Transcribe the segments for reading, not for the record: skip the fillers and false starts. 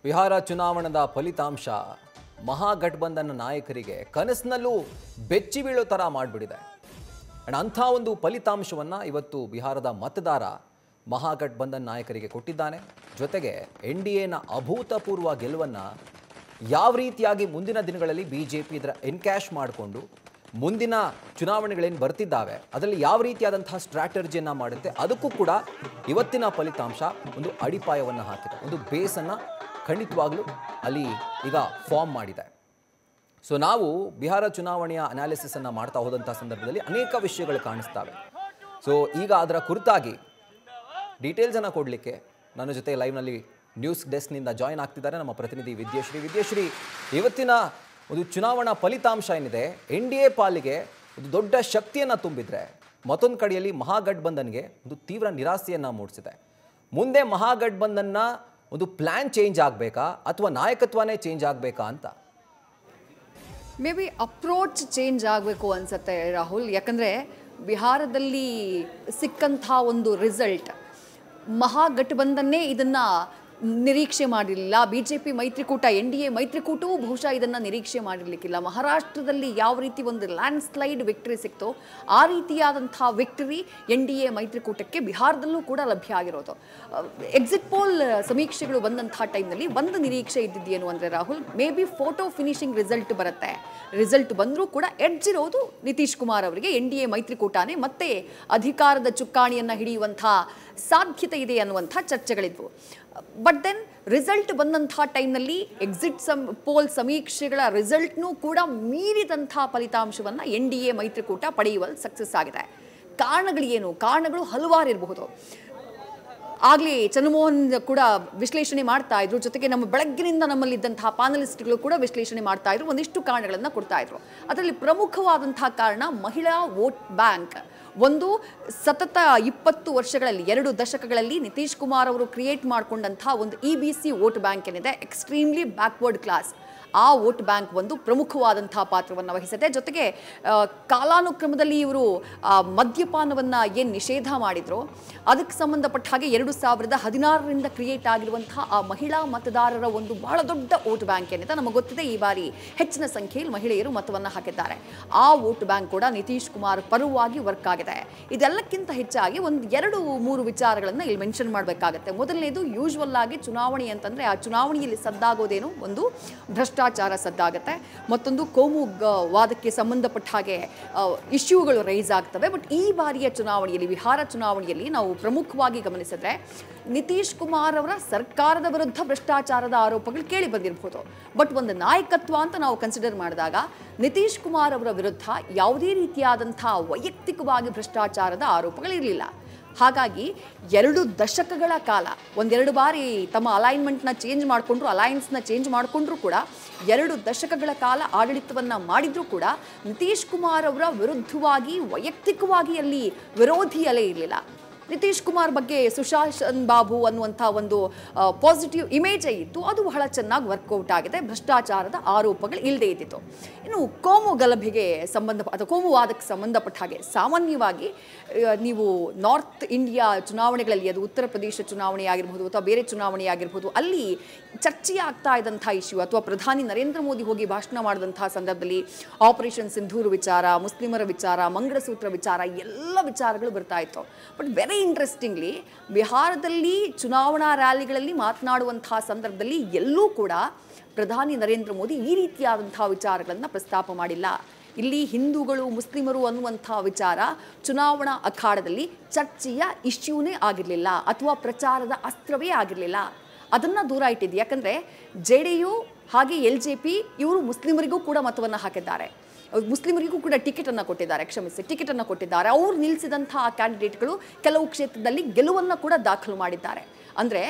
ಬಿಹಾರ ಚುನಾವಣೆಯ ಫಲಿತಾಂಶ ಮಹಾಗಠಬಂಧನ ನಾಯಕರಿಗೆ ಕನಸಿನಲ್ಲೂ ಬೆಚ್ಚಿ ಬೀಳೋ ತರ ಮಾಡಿಬಿಟ್ಟಿದೆ. ಅಂಥ ಒಂದು ಫಲಿತಾಂಶವನ್ನು ಇವತ್ತು ಬಿಹಾರದ ಮತದಾರ ಮಹಾಗಠಬಂಧನ್ ನಾಯಕರಿಗೆ ಕೊಟ್ಟಿದ್ದಾನೆ. ಜೊತೆಗೆ ಎನ್ಡಿಎನ ಅಭೂತಪೂರ್ವ ಗೆಲುವನ್ನು ಯಾವ ರೀತಿಯಾಗಿ ಮುಂದಿನ ದಿನಗಳಲ್ಲಿ ಬಿಜೆಪಿ ಇದರ ಎನ್ಕ್ಯಾಶ್ ಮಾಡಿಕೊಂಡು ಮುಂದಿನ ಚುನಾವಣೆಗಳೇನು ಬರ್ತಿದ್ದಾವೆ ಅದರಲ್ಲಿ ಯಾವ ರೀತಿಯಾದಂತಹ ಸ್ಟ್ರಾಟಜಿಯನ್ನು ಮಾಡುತ್ತೆ, ಅದಕ್ಕೂ ಕೂಡ ಇವತ್ತಿನ ಫಲಿತಾಂಶ ಒಂದು ಅಡಿಪಾಯವನ್ನು ಹಾಕಿದೆ, ಒಂದು ಬೇಸನ್ನು ಖಂಡಿತವಾಗ್ಲೂ ಅಲ್ಲಿ ಈಗ ಫಾರ್ಮ್ ಮಾಡಿದೆ. ಸೊ ನಾವು ಬಿಹಾರ ಚುನಾವಣೆಯ ಅನಾಲಿಸಿಸನ್ನು ಮಾಡ್ತಾ ಹೋದಂಥ ಸಂದರ್ಭದಲ್ಲಿ ಅನೇಕ ವಿಷಯಗಳು ಕಾಣಿಸ್ತವೆ. ಸೊ ಈಗ ಅದರ ಕುರಿತಾಗಿ ಡೀಟೇಲ್ಸನ್ನು ಕೊಡಲಿಕ್ಕೆ ನನ್ನ ಜೊತೆ ಲೈವ್ನಲ್ಲಿ ನ್ಯೂಸ್ ಡೆಸ್ಕ್ನಿಂದ ಜಾಯಿನ್ ಆಗ್ತಿದ್ದಾರೆ ನಮ್ಮ ಪ್ರತಿನಿಧಿ ವಿದ್ಯಾಶ್ರೀ. ಇವತ್ತಿನ ಒಂದು ಚುನಾವಣಾ ಫಲಿತಾಂಶ ಏನಿದೆ ಎನ್ ಡಿ ಎ ಪಾಲಿಗೆ ಒಂದು ದೊಡ್ಡ ಶಕ್ತಿಯನ್ನು ತುಂಬಿದ್ರೆ, ಮತ್ತೊಂದು ಕಡೆಯಲ್ಲಿ ಮಹಾಗಠಬಂಧನ್ಗೆ ಒಂದು ತೀವ್ರ ನಿರಾಸೆಯನ್ನು ಮೂಡಿಸಿದೆ. ಮುಂದೆ ಮಹಾಗಠಬಂಧನ್ನ ಒಂದು ಪ್ಲಾನ್ ಚೇಂಜ್ ಆಗಬೇಕಾ ಅಥವಾ ನಾಯಕತ್ವನೇ ಚೇಂಜ್ ಆಗಬೇಕಾ ಅಂತ ಮೇ ಬಿ ಅಪ್ರೋಚ್ ಚೇಂಜ್ ಆಗಬೇಕು ಅನ್ಸುತ್ತೆ ರಾಹುಲ್. ಯಾಕಂದರೆ ಬಿಹಾರದಲ್ಲಿ ಸಿಕ್ಕಂಥ ಒಂದು ರಿಸಲ್ಟ್ ಮಹಾಗಠಬಂಧನ್ನೇ ಇದನ್ನು ನಿರೀಕ್ಷೆ ಮಾಡಿರಲಿಲ್ಲ. ಬಿ ಜೆ ಪಿ ಮೈತ್ರಿಕೂಟ ಎನ್ ಡಿ ಎ ಮೈತ್ರಿಕೂಟವೂ ಬಹುಶಃ ಇದನ್ನು ನಿರೀಕ್ಷೆ ಮಾಡಿರಲಿಕ್ಕಿಲ್ಲ. ಮಹಾರಾಷ್ಟ್ರದಲ್ಲಿ ಯಾವ ರೀತಿ ಒಂದು ಲ್ಯಾಂಡ್ ಸ್ಲೈಡ್ ವಿಕ್ಟರಿ ಸಿಕ್ತೋ ಆ ರೀತಿಯಾದಂಥ ವಿಕ್ಟರಿ ಎನ್ ಡಿ ಎ ಮೈತ್ರಿಕೂಟಕ್ಕೆ ಬಿಹಾರದಲ್ಲೂ ಕೂಡ ಲಭ್ಯ ಆಗಿರೋದು. ಎಕ್ಸಿಟ್ ಪೋಲ್ ಸಮೀಕ್ಷೆಗಳು ಬಂದಂಥ ಟೈಮ್ನಲ್ಲಿ ಒಂದು ನಿರೀಕ್ಷೆ ಇದ್ದಿದ್ದೇನು ಅಂದರೆ Rahul, may be photo finishing result ಬರುತ್ತೆ. ರಿಸಲ್ಟ್ ಬಂದರೂ ಕೂಡ ಎಡ್ಜ್ ಇರೋದು ನಿತೀಶ್ ಕುಮಾರ್ ಅವರಿಗೆ. ಎನ್ ಡಿ ಎ ಮೈತ್ರಿಕೂಟನೇ ಮತ್ತೆ ಅಧಿಕಾರದ ಚುಕ್ಕಾಣಿಯನ್ನು ಹಿಡಿಯುವಂಥ ಸಾಧ್ಯತೆ ಇದೆ ಅನ್ನುವಂಥ ಚರ್ಚೆಗಳಿದ್ವು. ಬಟ್ ದೆನ್ ರಿಸಲ್ಟ್ ಬಂದಂಥ ಟೈಮ್ನಲ್ಲಿ ಎಕ್ಸಿಟ್ ಪೋಲ್ ಸಮೀಕ್ಷೆಗಳ ರಿಸಲ್ಟ್ನೂ ಕೂಡ ಮೀರಿದಂಥ ಫಲಿತಾಂಶವನ್ನು ಎನ್ ಡಿ ಎ ಮೈತ್ರಿಕೂಟ ಪಡೆಯುವಲ್ಲಿ ಸಕ್ಸಸ್ ಆಗಿದೆ. ಕಾರಣಗಳು ಕಾರಣಗಳು ಹಲವಾರು ಇರಬಹುದು. ಆಗಲೇ ಚಂದ್ರಮೋಹನ್ ಕೂಡ ವಿಶ್ಲೇಷಣೆ ಮಾಡ್ತಾ ಇದ್ರು, ಜೊತೆಗೆ ನಮ್ಮ ಬೆಳಗ್ಗಿನಿಂದ ನಮ್ಮಲ್ಲಿದ್ದಂತಹ ಪ್ಯಾನಲಿಸ್ಟ್ಗಳು ಕೂಡ ವಿಶ್ಲೇಷಣೆ ಮಾಡ್ತಾ ಇದ್ರು, ಒಂದಿಷ್ಟು ಕಾರಣಗಳನ್ನು ಕೊಡ್ತಾ ಇದ್ರು. ಅದರಲ್ಲಿ ಪ್ರಮುಖವಾದಂತಹ ಕಾರಣ ಮಹಿಳಾ ವೋಟ್ ಬ್ಯಾಂಕ್. ಒಂದು ಸತತ 20 ವರ್ಷಗಳಲ್ಲಿ 2 ದಶಕಗಳಲ್ಲಿ ನಿತೀಶ್ ಕುಮಾರ್ ಅವರು ಕ್ರಿಯೇಟ್ ಮಾಡಿಕೊಂಡಂಥ ಒಂದು EBC ವೋಟ್ ಬ್ಯಾಂಕ್ ಏನಿದೆ, ಎಕ್ಸ್ಟ್ರೀಮ್ಲಿ ಬ್ಯಾಕ್ವರ್ಡ್ ಕ್ಲಾಸ್, ಆ ವೋಟ್ ಬ್ಯಾಂಕ್ ಒಂದು ಪ್ರಮುಖವಾದಂಥ ಪಾತ್ರವನ್ನು ವಹಿಸುತ್ತೆ. ಜೊತೆಗೆ ಕಾಲಾನುಕ್ರಮದಲ್ಲಿ ಇವರು ಮದ್ಯಪಾನವನ್ನು ಏನು ನಿಷೇಧ ಮಾಡಿದ್ರು ಅದಕ್ಕೆ ಸಂಬಂಧಪಟ್ಟ ಹಾಗೆ 2016ರಿಂದ ಕ್ರಿಯೇಟ್ ಆಗಿರುವಂಥ ಆ ಮಹಿಳಾ ಮತದಾರರ ಒಂದು ಬಹಳ ದೊಡ್ಡ ವೋಟ್ ಬ್ಯಾಂಕ್ ಏನಿದೆ, ನಮಗೆ ಗೊತ್ತಿದೆ ಈ ಬಾರಿ ಹೆಚ್ಚಿನ ಸಂಖ್ಯೆಯಲ್ಲಿ ಮಹಿಳೆಯರು ಮತವನ್ನು ಹಾಕಿದ್ದಾರೆ. ಆ ವೋಟ್ ಬ್ಯಾಂಕ್ ಕೂಡ ನಿತೀಶ್ ಕುಮಾರ್ ಪರವಾಗಿ ವರ್ಕ್ ಆಗಿದೆ. ಇದೆಲ್ಲಕ್ಕಿಂತ ಹೆಚ್ಚಾಗಿ ಒಂದು 2-3 ವಿಚಾರಗಳನ್ನು ಇಲ್ಲಿ ಮೆನ್ಷನ್ ಮಾಡಬೇಕಾಗತ್ತೆ. ಮೊದಲನೇದು, ಯೂಶ್ವಲ್ ಆಗಿ ಚುನಾವಣೆ ಅಂತಂದರೆ ಆ ಚುನಾವಣೆಯಲ್ಲಿ ಸದ್ದಾಗೋದೇನು, ಒಂದು ಭ್ರಷ್ಟಾಚಾರ ಸದ್ದಾಗುತ್ತೆ, ಮತ್ತೊಂದು ಕೋಮುವಾದಕ್ಕೆ ಸಂಬಂಧಪಟ್ಟ ಹಾಗೆ ಇಶ್ಯೂಗಳು ರೈಸ್ ಆಗ್ತವೆ. ಬಟ್ ಈ ಬಾರಿಯ ಚುನಾವಣೆಯಲ್ಲಿ, ಬಿಹಾರ ಚುನಾವಣೆಯಲ್ಲಿ ನಾವು ಪ್ರಮುಖವಾಗಿ ಗಮನಿಸಿದ್ರೆ ನಿತೀಶ್ ಕುಮಾರ್ ಅವರ ಸರ್ಕಾರದ ವಿರುದ್ಧ ಭ್ರಷ್ಟಾಚಾರದ ಆರೋಪಗಳು ಕೇಳಿ ಬಂದಿರಬಹುದು. ಬಟ್ ಒಂದು ನಾಯಕತ್ವ ಅಂತ ನಾವು ಕನ್ಸಿಡರ್ ಮಾಡಿದಾಗ ನಿತೀಶ್ ಕುಮಾರ್ ಅವರ ವಿರುದ್ಧ ಯಾವುದೇ ರೀತಿಯಾದಂಥ ವೈಯಕ್ತಿಕವಾಗಿ ಭ್ರಷ್ಟಾಚಾರದ ಆರೋಪಗಳಿರಲಿಲ್ಲ. ಹಾಗಾಗಿ 2 ದಶಕಗಳ ಕಾಲ, 1-2 ಬಾರಿ ತಮ್ಮ ಅಲೈನ್ಮೆಂಟ್ನ ಚೇಂಜ್ ಮಾಡಿಕೊಂಡ್ರು, ಅಲೈನ್ಸ್ನ ಚೇಂಜ್ ಮಾಡಿಕೊಂಡ್ರು ಕೂಡ 2 ದಶಕಗಳ ಕಾಲ ಆಡಳಿತವನ್ನು ಮಾಡಿದ್ರೂ ಕೂಡ ನಿತೀಶ್ ಕುಮಾರ್ ಅವರ ವಿರುದ್ಧವಾಗಿ ವೈಯಕ್ತಿಕವಾಗಿ ಅಲ್ಲಿ ವಿರೋಧಿ ಅಲೆ ಇರಲಿಲ್ಲ. ನಿತೀಶ್ ಕುಮಾರ್ ಬಗ್ಗೆ ಸುಶಾಸನ್ ಬಾಬು ಅನ್ನುವಂಥ ಒಂದು ಪಾಸಿಟಿವ್ ಇಮೇಜೇ ಇತ್ತು, ಅದು ಬಹಳ ಚೆನ್ನಾಗಿ ವರ್ಕೌಟ್ ಆಗಿದೆ. ಭ್ರಷ್ಟಾಚಾರದ ಆರೋಪಗಳು ಇಲ್ಲದೇ ಇದ್ದಿತ್ತು. ಇನ್ನು ಕೋಮು ಗಲಭೆಗೆ ಅಥವಾ ಕೋಮುವಾದಕ್ಕೆ ಸಂಬಂಧಪಟ್ಟ ಹಾಗೆ ಸಾಮಾನ್ಯವಾಗಿ ನೀವು ನಾರ್ತ್ ಇಂಡಿಯಾ ಚುನಾವಣೆಗಳಲ್ಲಿ, ಅದು ಉತ್ತರ ಪ್ರದೇಶ ಚುನಾವಣೆ ಆಗಿರ್ಬೋದು ಅಥವಾ ಬೇರೆ ಚುನಾವಣೆ ಆಗಿರ್ಬೋದು, ಅಲ್ಲಿ ಚರ್ಚೆ ಆಗ್ತಾ ಇದ್ದಂಥ ಇಶ್ಯೂ ಅಥವಾ ಪ್ರಧಾನಿ ನರೇಂದ್ರ ಮೋದಿ ಹೋಗಿ ಭಾಷಣ ಮಾಡಿದಂಥ ಸಂದರ್ಭದಲ್ಲಿ ಆಪರೇಷನ್ ಸಿಂಧೂರು ವಿಚಾರ, ಮುಸ್ಲಿಮರ ವಿಚಾರ, ಮಂಗಳಸೂತ್ರ ವಿಚಾರ, ಎಲ್ಲ ವಿಚಾರಗಳು ಬರ್ತಾ ಇತ್ತು. ಬಟ್ ವೆರಿ ಇಂಟ್ರೆಸ್ಟಿಂಗ್ಲಿ ಬಿಹಾರದಲ್ಲಿ ಚುನಾವಣಾ ರ್ಯಾಲಿಗಳಲ್ಲಿ ಮಾತನಾಡುವಂತಹ ಸಂದರ್ಭದಲ್ಲಿ ಎಲ್ಲೂ ಕೂಡ ಪ್ರಧಾನಿ ನರೇಂದ್ರ ಮೋದಿ ಈ ರೀತಿಯಾದಂಥ ವಿಚಾರಗಳನ್ನು ಪ್ರಸ್ತಾಪ ಮಾಡಿಲ್ಲ. ಇಲ್ಲಿ ಹಿಂದೂಗಳು ಮುಸ್ಲಿಮರು ಅನ್ನುವಂಥ ವಿಚಾರ ಚುನಾವಣಾ ಅಖಾಡದಲ್ಲಿ ಚರ್ಚೆಯ ಇಶ್ಯೂನೇ ಆಗಿರಲಿಲ್ಲ ಅಥವಾ ಪ್ರಚಾರದ ಅಸ್ತ್ರವೇ ಆಗಿರಲಿಲ್ಲ. ಅದನ್ನು ದೂರ ಇಟ್ಟಿದ್ದು. ಯಾಕಂದರೆ JDU ಹಾಗೆ LJP ಇವರು ಮುಸ್ಲಿಮರಿಗೂ ಕೂಡ ಮತವನ್ನು ಹಾಕಿದ್ದಾರೆ, ಮುಸ್ಲಿಮರಿಗೂ ಕೂಡ ಟಿಕೆಟನ್ನು ಕೊಟ್ಟಿದ್ದಾರೆ. ಅವ್ರು ನಿಲ್ಲಿಸಿದಂಥ ಆ ಕ್ಯಾಂಡಿಡೇಟ್ಗಳು ಕೆಲವು ಕ್ಷೇತ್ರದಲ್ಲಿ ಗೆಲುವನ್ನು ಕೂಡ ದಾಖಲು ಮಾಡಿದ್ದಾರೆ. ಅಂದರೆ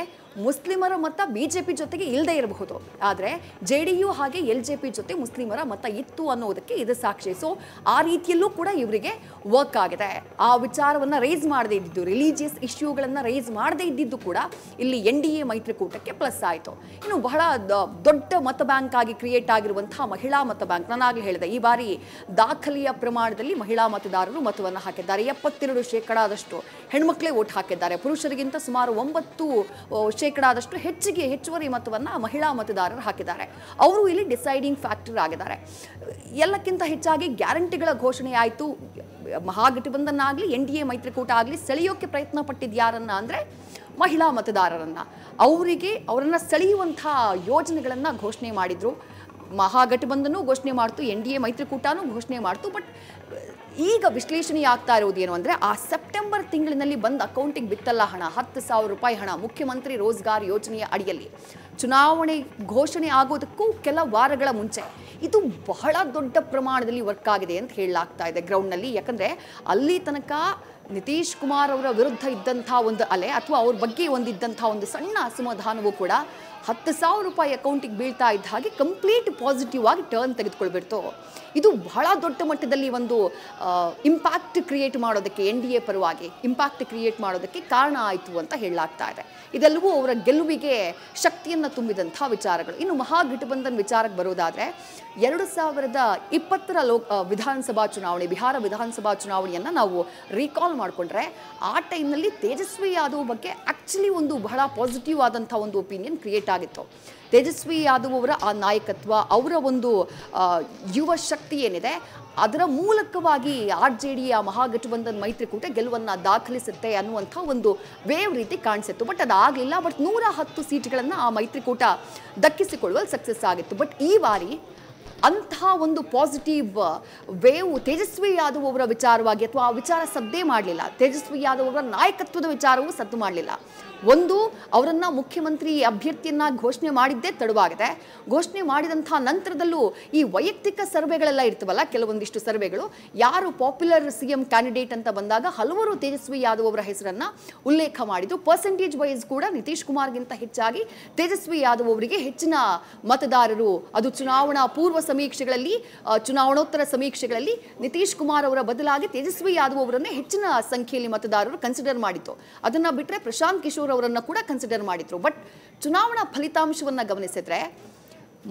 ಮುಸ್ಲಿಮರ ಮತ BJP ಜೊತೆಗೆ ಇಲ್ಲದೆ ಇರಬಹುದು, ಆದರೆ JDU ಹಾಗೆ LJP ಜೊತೆ ಮುಸ್ಲಿಮರ ಮತ ಇತ್ತು ಅನ್ನೋದಕ್ಕೆ ಇದು ಸಾಕ್ಷಿ. ಸೊ ಆ ರೀತಿಯಲ್ಲೂ ಕೂಡ ಇವರಿಗೆ ವರ್ಕ್ ಆಗಿದೆ. ಆ ವಿಚಾರವನ್ನು ರೈಸ್ ಮಾಡದೇ ಇದ್ದಿದ್ದು, ರಿಲಿಜಿಯಸ್ ಇಶ್ಯೂಗಳನ್ನು ರೈಸ್ ಮಾಡದೇ ಇದ್ದಿದ್ದು ಕೂಡ ಇಲ್ಲಿ NDA ಮೈತ್ರಿಕೂಟಕ್ಕೆ ಪ್ಲಸ್ ಆಯಿತು. ಇನ್ನು ಬಹಳ ದೊಡ್ಡ ಮತ ಬ್ಯಾಂಕ್ ಆಗಿ ಕ್ರಿಯೇಟ್ ಆಗಿರುವಂಥ ಮಹಿಳಾ ಮತ ಬ್ಯಾಂಕ್, ನಾನಾಗಲೇ ಹೇಳಿದೆ ಈ ಬಾರಿ ದಾಖಲೆಯ ಪ್ರಮಾಣದಲ್ಲಿ ಮಹಿಳಾ ಮತದಾರರು ಮತವನ್ನು ಹಾಕಿದ್ದಾರೆ. 72% ಹೆಣ್ಮಕ್ಳೇ ವೋಟ್ ಹಾಕಿದ್ದಾರೆ. ಪುರುಷರಿಗಿಂತ ಸುಮಾರು 9 ಶೇಕಡಾದಷ್ಟು ಹೆಚ್ಚುವರಿ ಮತವನ್ನು ಮಹಿಳಾ ಮತದಾರರು ಹಾಕಿದ್ದಾರೆ. ಅವರು ಇಲ್ಲಿ ಡಿಸೈಡಿಂಗ್ ಫ್ಯಾಕ್ಟರ್ ಆಗಿದ್ದಾರೆ. ಎಲ್ಲಕ್ಕಿಂತ ಹೆಚ್ಚಾಗಿ ಗ್ಯಾರಂಟಿಗಳ ಘೋಷಣೆ ಆಯಿತು. ಮಹಾಗಠಬಂಧನ್ ಆಗಲಿ NDA ಮೈತ್ರಿಕೂಟ ಆಗಲಿ ಸೆಳೆಯೋಕ್ಕೆ ಪ್ರಯತ್ನ ಪಟ್ಟಿದ್ದು ಯಾರನ್ನ ಅಂದರೆ ಮಹಿಳಾ ಮತದಾರರನ್ನ. ಅವರನ್ನು ಸೆಳೆಯುವಂಥ ಯೋಜನೆಗಳನ್ನು ಘೋಷಣೆ ಮಾಡಿದರು. ಮಹಾಗಠಬಂಧನೂ ಘೋಷಣೆ ಮಾಡ್ತು, NDA ಮೈತ್ರಿಕೂಟನೂ ಘೋಷಣೆ ಮಾಡ್ತು. ಬಟ್ ಈಗ ವಿಶ್ಲೇಷಣೆ ಆಗ್ತಾ ಇರೋದು ಏನು ಅಂದರೆ, ಆ ಸೆಪ್ಟೆಂಬರ್ ತಿಂಗಳಿನಲ್ಲಿ ಬಂದ ಅಕೌಂಟಿಗೆ ಬಿತ್ತಲ್ಲ ಹಣ, 10,000 ರೂಪಾಯಿ ಹಣ ಮುಖ್ಯಮಂತ್ರಿ ರೋಜ್ಗಾರ್ ಯೋಜನೆಯ ಅಡಿಯಲ್ಲಿ ಚುನಾವಣೆ ಘೋಷಣೆ ಆಗೋದಕ್ಕೂ ಕೆಲ ವಾರಗಳ ಮುಂಚೆ ಇದು ಬಹಳ ದೊಡ್ಡ ಪ್ರಮಾಣದಲ್ಲಿ ವರ್ಕ್ ಆಗಿದೆ ಅಂತ ಹೇಳಲಾಗ್ತಾ ಇದೆ ಗ್ರೌಂಡ್ನಲ್ಲಿ. ಯಾಕಂದರೆ ಅಲ್ಲಿ ತನಕ ನಿತೀಶ್ ಕುಮಾರ್ ಅವರ ವಿರುದ್ಧ ಇದ್ದಂಥ ಒಂದು ಅಲೆ ಅಥವಾ ಅವ್ರ ಬಗ್ಗೆ ಒಂದಿದ್ದಂಥ ಒಂದು ಸಣ್ಣ ಅಸಮಾಧಾನವೂ ಕೂಡ 10,000 ರೂಪಾಯಿ ಅಕೌಂಟಿಗೆ ಬೀಳ್ತಾ ಇದ್ದ ಹಾಗೆ ಕಂಪ್ಲೀಟ್ ಪಾಸಿಟಿವ್ ಆಗಿ ಟರ್ನ್ ತೆಗೆದುಕೊಳ್ಬಿಡ್ತು. ಇದು ಬಹಳ ದೊಡ್ಡ ಮಟ್ಟದಲ್ಲಿ ಒಂದು ಇಂಪ್ಯಾಕ್ಟ್ ಕ್ರಿಯೇಟ್ ಮಾಡೋದಕ್ಕೆ, NDA ಪರವಾಗಿ ಇಂಪ್ಯಾಕ್ಟ್ ಕ್ರಿಯೇಟ್ ಮಾಡೋದಕ್ಕೆ ಕಾರಣ ಆಯಿತು ಅಂತ ಹೇಳಲಾಗ್ತಾ ಇದೆ. ಇದೆಲ್ಲವೂ ಅವರ ಗೆಲುವಿಗೆ ಶಕ್ತಿಯನ್ನು ತುಂಬಿದಂಥ ವಿಚಾರಗಳು. ಇನ್ನು ಮಹಾಗಠಬಂಧನ್ ವಿಚಾರಕ್ಕೆ ಬರೋದಾದರೆ 2020ರ ವಿಧಾನಸಭಾ ಚುನಾವಣೆ, ಬಿಹಾರ ವಿಧಾನಸಭಾ ಚುನಾವಣೆಯನ್ನು ನಾವು ರೀಕಾಲ್ ಮಾಡಿಕೊಂಡ್ರೆ ಆ ಟೈಮ್ನಲ್ಲಿ ತೇಜಸ್ವಿ ಯಾದವ್ ಬಗ್ಗೆ ಆ್ಯಕ್ಚುಲಿ ಒಂದು ಬಹಳ ಪಾಸಿಟಿವ್ ಆದಂಥ ಒಂದು ಒಪಿನಿಯನ್ ಕ್ರಿಯೇಟ್ ಆಗಿತ್ತು. ತೇಜಸ್ವಿ ಯಾದವ್ ಅವರ ಆ ನಾಯಕತ್ವ, ಅವರ ಒಂದು ಯುವ ಶಕ್ತಿ ಏನಿದೆ ಅದರ ಮೂಲಕವಾಗಿ RJDಯ ಮಹಾಗಠಬಂಧನ್ ಮೈತ್ರಿಕೂಟ ಗೆಲುವನ್ನು ದಾಖಲಿಸುತ್ತೆ ಅನ್ನುವಂಥ ಒಂದು ವೇವ್ ರೀತಿ ಕಾಣಿಸಿತ್ತು. ಬಟ್ ಅದಾಗಲಿಲ್ಲ. ಬಟ್ 110 ಸೀಟ್ಗಳನ್ನು ಆ ಮೈತ್ರಿಕೂಟ ದಕ್ಕಿಸಿಕೊಳ್ಳುವಲ್ಲಿ ಸಕ್ಸಸ್ ಆಗಿತ್ತು. ಬಟ್ ಈ ಬಾರಿ ಅಂತಹ ಒಂದು ಪಾಸಿಟಿವ್ ವೇವ್ ತೇಜಸ್ವಿ ಯಾದವ್ ಅವರ ವಿಚಾರವಾಗಿ ಅಥವಾ ಆ ವಿಚಾರ ಸದ್ದೇ ಮಾಡಲಿಲ್ಲ. ತೇಜಸ್ವಿ ಯಾದವ್ ಅವರ ನಾಯಕತ್ವದ ವಿಚಾರವೂ ಸದ್ದು ಮಾಡಲಿಲ್ಲ. ಒಂದು, ಅವರನ್ನು ಮುಖ್ಯಮಂತ್ರಿ ಅಭ್ಯರ್ಥಿಯನ್ನ ಘೋಷಣೆ ಮಾಡಿದ್ದೇ ತಡವಾಗಿದೆ. ಘೋಷಣೆ ಮಾಡಿದಂಥ ನಂತರದಲ್ಲೂ ಈ ವೈಯಕ್ತಿಕ ಸರ್ವೆಗಳೆಲ್ಲ ಇರ್ತವಲ್ಲ, ಕೆಲವೊಂದಿಷ್ಟು ಸರ್ವೆಗಳು, ಯಾರು ಪಾಪ್ಯುಲರ್ CM ಕ್ಯಾಂಡಿಡೇಟ್ ಅಂತ ಬಂದಾಗ ಹಲವರು ತೇಜಸ್ವಿ ಯಾದವ್ ಅವರ ಹೆಸರನ್ನು ಉಲ್ಲೇಖ ಮಾಡಿದ್ದು. ಪರ್ಸೆಂಟೇಜ್ ವೈಸ್ ಕೂಡ ನಿತೀಶ್ ಕುಮಾರ್ಗಿಂತ ಹೆಚ್ಚಾಗಿ ತೇಜಸ್ವಿ ಯಾದವ್ ಅವರಿಗೆ ಹೆಚ್ಚಿನ ಮತದಾರರು, ಅದು ಚುನಾವಣಾ ಪೂರ್ವ ಸಮೀಕ್ಷೆಗಳಲ್ಲಿ, ಚುನಾವಣೋತ್ತರ ಸಮೀಕ್ಷೆಗಳಲ್ಲಿ ನಿತೀಶ್ ಕುಮಾರ್ ಅವರ ಬದಲಾಗಿ ತೇಜಸ್ವಿ ಯಾದವ್ ಅವರನ್ನೇ ಹೆಚ್ಚಿನ ಸಂಖ್ಯೆಯಲ್ಲಿ ಮತದಾರರು ಕನ್ಸಿಡರ್ ಮಾಡಿತ್ತು. ಅದನ್ನು ಬಿಟ್ಟರೆ ಪ್ರಶಾಂತ್ ಕಿಶೋರ್ ಅವರನ್ನು ಕೂಡ ಕನ್ಸಿಡರ್ ಮಾಡಿದ್ರು. ಬಟ್ ಚುನಾವಣಾ ಫಲಿತಾಂಶವನ್ನು ಗಮನಿಸಿದ್ರೆ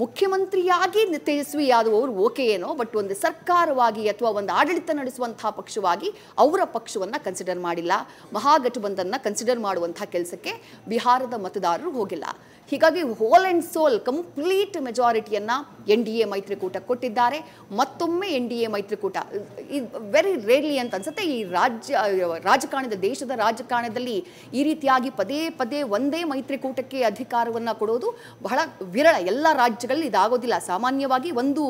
ಮುಖ್ಯಮಂತ್ರಿಯಾಗಿ ತೇಜಸ್ವಿ ಯಾದವ್ ಅವರು ಓಕೆ ಏನೋ, ಬಟ್ ಒಂದು ಸರ್ಕಾರವಾಗಿ ಅಥವಾ ಒಂದು ಆಡಳಿತ ನಡೆಸುವಂತಹ ಪಕ್ಷವಾಗಿ ಅವರ ಪಕ್ಷವನ್ನು ಕನ್ಸಿಡರ್ ಮಾಡಿಲ್ಲ. ಮಹಾಗಠಬಂಧನ್ನ ಕನ್ಸಿಡರ್ ಮಾಡುವಂಥ ಕೆಲಸಕ್ಕೆ ಬಿಹಾರದ ಮತದಾರರು ಹೋಗಿಲ್ಲ. ಹೀಗಾಗಿ ಹೋಲ್ ಆ್ಯಂಡ್ ಸೋಲ್ ಕಂಪ್ಲೀಟ್ ಮೆಜಾರಿಟಿಯನ್ನು NDA ಮೈತ್ರಿಕೂಟ ಕೊಟ್ಟಿದ್ದಾರೆ. ಮತ್ತೊಮ್ಮೆ NDA ಮೈತ್ರಿಕೂಟ ವೆರಿ ರೇರ್ಲಿ ಅಂತ ಅನ್ಸುತ್ತೆ ಈ ರಾಜಕಾರಣದ, ದೇಶದ ರಾಜಕಾರಣದಲ್ಲಿ ಈ ರೀತಿಯಾಗಿ ಪದೇ ಪದೇ ಒಂದೇ ಮೈತ್ರಿಕೂಟಕ್ಕೆ ಅಧಿಕಾರವನ್ನು ಕೊಡೋದು ಬಹಳ ವಿರಳ. ಎಲ್ಲ ರಾಜ್ಯಗಳಲ್ಲಿ ಇದಾಗೋದಿಲ್ಲ. ಸಾಮಾನ್ಯವಾಗಿ ಒಂದು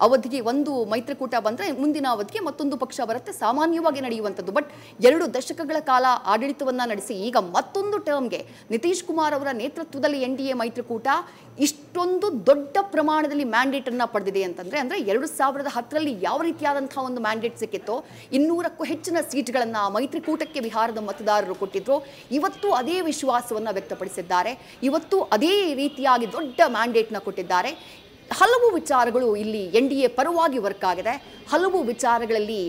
ಅವಧಿಗೆ ಒಂದು ಮೈತ್ರಿಕೂಟ ಬಂದರೆ ಮುಂದಿನ ಅವಧಿಗೆ ಮತ್ತೊಂದು ಪಕ್ಷ ಬರುತ್ತೆ, ಸಾಮಾನ್ಯವಾಗಿ ನಡೆಯುವಂಥದ್ದು. ಬಟ್ 2 ದಶಕಗಳ ಕಾಲ ಆಡಳಿತವನ್ನು ನಡೆಸಿ ಈಗ ಮತ್ತೊಂದು ಟರ್ಮ್ಗೆ ನಿತೀಶ್ ಕುಮಾರ್ ಅವರ ನೇತೃತ್ವದಲ್ಲಿ NDA ಮೈತ್ರಿಕೂಟ ಇಷ್ಟೊಂದು ದೊಡ್ಡ ಪ್ರಮಾಣದಲ್ಲಿ ಮ್ಯಾಂಡೇಟನ್ನು ಪಡೆದಿದೆ ಅಂತಂದರೆ, ಅಂದರೆ 2010ರಲ್ಲಿ ಯಾವ ರೀತಿಯಾದಂಥ ಒಂದು ಮ್ಯಾಂಡೇಟ್ ಸಿಕ್ಕಿತ್ತೋ 200ಕ್ಕೂ ಹೆಚ್ಚಿನ ಸೀಟ್ಗಳನ್ನು ಮೈತ್ರಿಕೂಟಕ್ಕೆ ಬಿಹಾರದ ಮತದಾರರು ಕೊಟ್ಟಿದ್ರು. ಇವತ್ತು ಅದೇ ವಿಶ್ವಾಸವನ್ನು ವ್ಯಕ್ತಪಡಿಸಿದ್ದಾರೆ. ಇವತ್ತು ಅದೇ ರೀತಿಯಾಗಿ ದೊಡ್ಡ ಮ್ಯಾಂಡೇಟ್ನ ಕೊಟ್ಟಿದ್ದಾರೆ. ಹಲವು ವಿಚಾರಗಳು ಇಲ್ಲಿ NDA ಪರವಾಗಿ ವರ್ಕ್ ಆಗಿದೆ. ಹಲವು ವಿಚಾರಗಳಲ್ಲಿ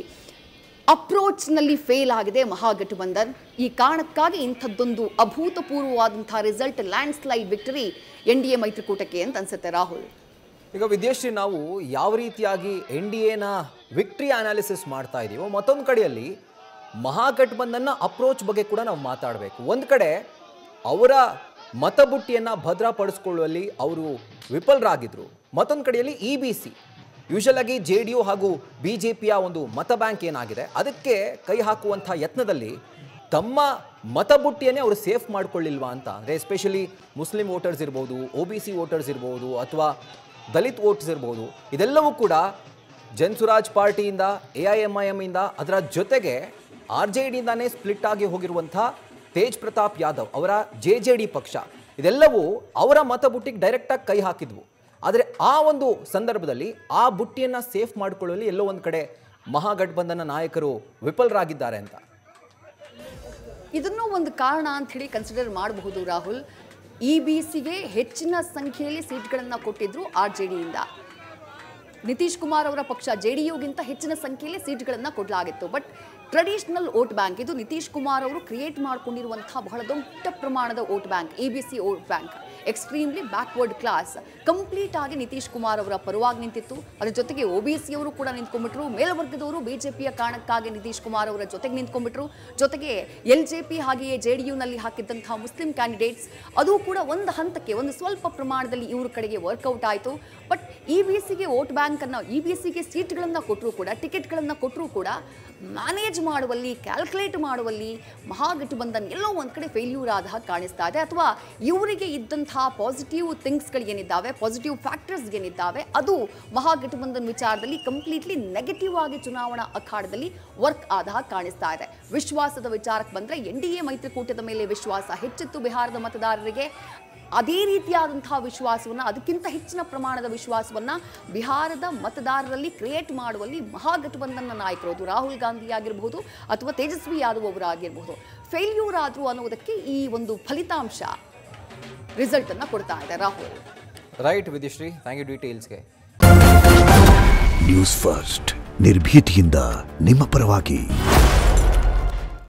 ಅಪ್ರೋಚ್ನಲ್ಲಿ ಫೇಲ್ ಆಗಿದೆ ಮಹಾಗಠಬಂಧನ್. ಈ ಕಾರಣಕ್ಕಾಗಿ ಇಂಥದ್ದೊಂದು ಅಭೂತಪೂರ್ವವಾದಂಥ result, landslide victory NDA ಮೈತ್ರಿಕೂಟಕ್ಕೆ ಅಂತ ಅನ್ಸುತ್ತೆ ರಾಹುಲ್. ಈಗ ವಿದ್ಯಾಶ್ರೀ, ನಾವು ಯಾವ ರೀತಿಯಾಗಿ NDAನ ವಿಕ್ಟ್ರಿ ಅನಾಲಿಸಿಸ್ ಮಾಡ್ತಾ ಇದ್ದೀವೋ, ಮತ್ತೊಂದು ಕಡೆಯಲ್ಲಿ ಮಹಾಗಠಬಂಧನ್ನ ಅಪ್ರೋಚ್ ಬಗ್ಗೆ ಕೂಡ ನಾವು ಮಾತಾಡಬೇಕು. ಒಂದು ಕಡೆ ಅವರ ಮತಬುಟ್ಟಿಯನ್ನು ಭದ್ರಪಡಿಸ್ಕೊಳ್ಳುವಲ್ಲಿ ಅವರು ವಿಫಲರಾಗಿದ್ದರು. ಮತ್ತೊಂದು ಕಡೆಯಲ್ಲಿ EBC, ಯೂಶಲ್ ಆಗಿ JDU ಹಾಗೂ BJPಯ ಒಂದು ಮತ ಬ್ಯಾಂಕ್ ಏನಾಗಿದೆ ಅದಕ್ಕೆ ಕೈ ಹಾಕುವಂಥ ಯತ್ನದಲ್ಲಿ ತಮ್ಮ ಮತಬುಟ್ಟಿಯನ್ನೇ ಅವರು ಸೇಫ್ ಮಾಡ್ಕೊಳ್ಳಿಲ್ವಾ ಅಂತ. ಅಂದರೆ ಎಸ್ಪೆಷಲಿ ಮುಸ್ಲಿಂ ವೋಟರ್ಸ್ ಇರ್ಬೋದು, OBC ವೋಟರ್ಸ್ ಇರ್ಬೋದು, ಅಥವಾ ದಲಿತ್ ವೋಟ್ಸ್ ಇರ್ಬೋದು, ಇದೆಲ್ಲವೂ ಕೂಡ ಜನ್ಸುರಾಜ್ ಪಾರ್ಟಿಯಿಂದ, AIMIM ಇಂದ, ಅದರ ಜೊತೆಗೆ RJDಯಿಂದಾನೇ ಸ್ಪ್ಲಿಟ್ ಆಗಿ ಹೋಗಿರುವಂಥ ತೇಜ್ ಪ್ರತಾಪ್ ಯಾದವ್ ಅವರ JJD ಪಕ್ಷ, ಇದೆಲ್ಲವೂ ಅವರ ಮತಬುಟ್ಟಿಗೆ ಡೈರೆಕ್ಟಾಗಿ ಕೈ ಹಾಕಿದ್ವು. ಆದರೆ ಆ ಒಂದು ಸಂದರ್ಭದಲ್ಲಿ ಆ ಬುಟ್ಟಿಯನ್ನು ಸೇಫ್ ಮಾಡಿಕೊಳ್ಳಲು ಎಲ್ಲೋ ಒಂದು ಕಡೆ ಮಹಾಗಠಬಂಧನ ನಾಯಕರು ವಿಫಲರಾಗಿದ್ದಾರೆ ಅಂತ. ಇದನ್ನು ಒಂದು ಕಾರಣ ಅಂತ ಹೇಳಿ ಕನ್ಸಿಡರ್ ಮಾಡಬಹುದು ರಾಹುಲ್. EBCಗೆ ಹೆಚ್ಚಿನ ಸಂಖ್ಯೆಯಲ್ಲಿ ಸೀಟ್ಗಳನ್ನು ಕೊಟ್ಟಿದ್ರು RJDಯಿಂದ. ನಿತೀಶ್ ಕುಮಾರ್ ಅವರ ಪಕ್ಷ JDUಗಿಂತ ಹೆಚ್ಚಿನ ಸಂಖ್ಯೆಯಲ್ಲಿ ಸೀಟ್ಗಳನ್ನು ಕೊಡಲಾಗಿತ್ತು. ಬಟ್ ಟ್ರೆಡಿಷನಲ್ ವೋಟ್ ಬ್ಯಾಂಕ್, ಇದು ನಿತೀಶ್ ಕುಮಾರ್ ಅವರು ಕ್ರಿಯೇಟ್ ಮಾಡಿಕೊಂಡಿರುವಂಥ ಬಹಳ ದೊಡ್ಡ ಪ್ರಮಾಣದ vote bank, EBC vote bank. Extremely backward class complete ಆಗಿ ನಿತೀಶ್ ಕುಮಾರ್ ಅವರ ಪರವಾಗಿ ನಿಂತಿತ್ತು. ಅದ್ರ ಜೊತೆಗೆ OBC ಅವರು ಕೂಡ ನಿಂತ್ಕೊಂಡ್ಬಿಟ್ರು. ಮೇಲ್ವರ್ಗದವರು ಬಿಜೆಪಿಯ ಕಾರಣಕ್ಕಾಗಿ ನಿತೀಶ್ ಕುಮಾರ್ ಅವರ ಜೊತೆಗೆ ನಿಂತ್ಕೊಂಡ್ಬಿಟ್ರು. ಜೊತೆಗೆ LJP ಹಾಗೆಯೇ JDUನಲ್ಲಿ ಹಾಕಿದ್ದಂತಹ ಮುಸ್ಲಿಂ ಕ್ಯಾಂಡಿಡೇಟ್ಸ್ ಅದು ಕೂಡ ಒಂದು ಹಂತಕ್ಕೆ ಒಂದು ಸ್ವಲ್ಪ ಪ್ರಮಾಣದಲ್ಲಿ ಇವ್ರ ಕಡೆಗೆ ವರ್ಕೌಟ್ ಆಯಿತು. ಬಟ್ EBCಗೆ ವೋಟ್ ಬ್ಯಾಂಕ್ ಅನ್ನು EBCಗೆ ಸೀಟ್ಗಳನ್ನು ಕೊಟ್ಟರು ಕೂಡ ಟಿಕೆಟ್ಗಳನ್ನು ಕೊಟ್ಟರು ಕೂಡ ಮ್ಯಾನೇಜ್ ಮಾಡುವಲ್ಲಿ ಕ್ಯಾಲ್ಕುಲೇಟ್ ಮಾಡುವಲ್ಲಿ ಮಹಾಗಠಬಂಧನ್ ಎಲ್ಲೋ ಒಂದು ಕಡೆ ಫೇಲ್ಯೂರ್ ಆದ ಹಾಗೆ ಕಾಣಿಸ್ತಾ ಇದೆ. ಅಥವಾ ಇವರಿಗೆ ಇದ್ದಂತಹ ಪಾಸಿಟಿವ್ ಥಿಂಗ್ಸ್ಗಳೇನಿದ್ದಾವೆ, ಪಾಸಿಟಿವ್ ಫ್ಯಾಕ್ಟರ್ಸ್ ಏನಿದ್ದಾವೆ, ಅದು ಮಹಾಗಠಬಂಧನ್ ವಿಚಾರದಲ್ಲಿ ಕಂಪ್ಲೀಟ್ಲಿ ನೆಗೆಟಿವ್ ಆಗಿ ಚುನಾವಣಾ ಅಖಾಡದಲ್ಲಿ ವರ್ಕ್ ಆದ ಹಾಗೆ ಕಾಣಿಸ್ತಾ ಇದೆ. ವಿಶ್ವಾಸದ ವಿಚಾರಕ್ಕೆ ಬಂದರೆ NDA ಮೈತ್ರಿಕೂಟದ ಮೇಲೆ ವಿಶ್ವಾಸ ಹೆಚ್ಚಿತ್ತು ಬಿಹಾರದ ಮತದಾರರಿಗೆ. ಅದೇ ರೀತಿಯಾದಂತಹ ವಿಶ್ವಾಸವನ್ನು, ಅದಕ್ಕಿಂತ ಹೆಚ್ಚಿನ ಪ್ರಮಾಣದ ವಿಶ್ವಾಸವನ್ನು ಬಿಹಾರದ ಮತದಾರರಲ್ಲಿ ಕ್ರಿಯೇಟ್ ಮಾಡುವಲ್ಲಿ ಮಹಾಗಠಬಂಧನ್ನ ನಾಯಕರು, ಅದು ರಾಹುಲ್ ಗಾಂಧಿ ಆಗಿರಬಹುದು ಅಥವಾ ತೇಜಸ್ವಿ ಯಾದವ್ ಅವರಾಗಿರಬಹುದು, ಫೇಲ್ಯೂರ್ ಆದರು ಅನ್ನೋದಕ್ಕೆ ಈ ಒಂದು ಫಲಿತಾಂಶ ರಿಸಲ್ಟ್ ಅನ್ನು ಕೊಡ್ತಾ ಇದೆ. Rahul. Right Vidhishree, thank you ಡೀಟೇಲ್ಸ್ಗೆ. ನ್ಯೂಸ್ ಫಸ್ಟ್ ನಿರ್ಭೀತಿಯಿಂದ ನಿಮ್ಮ ಪರವಾಗಿ.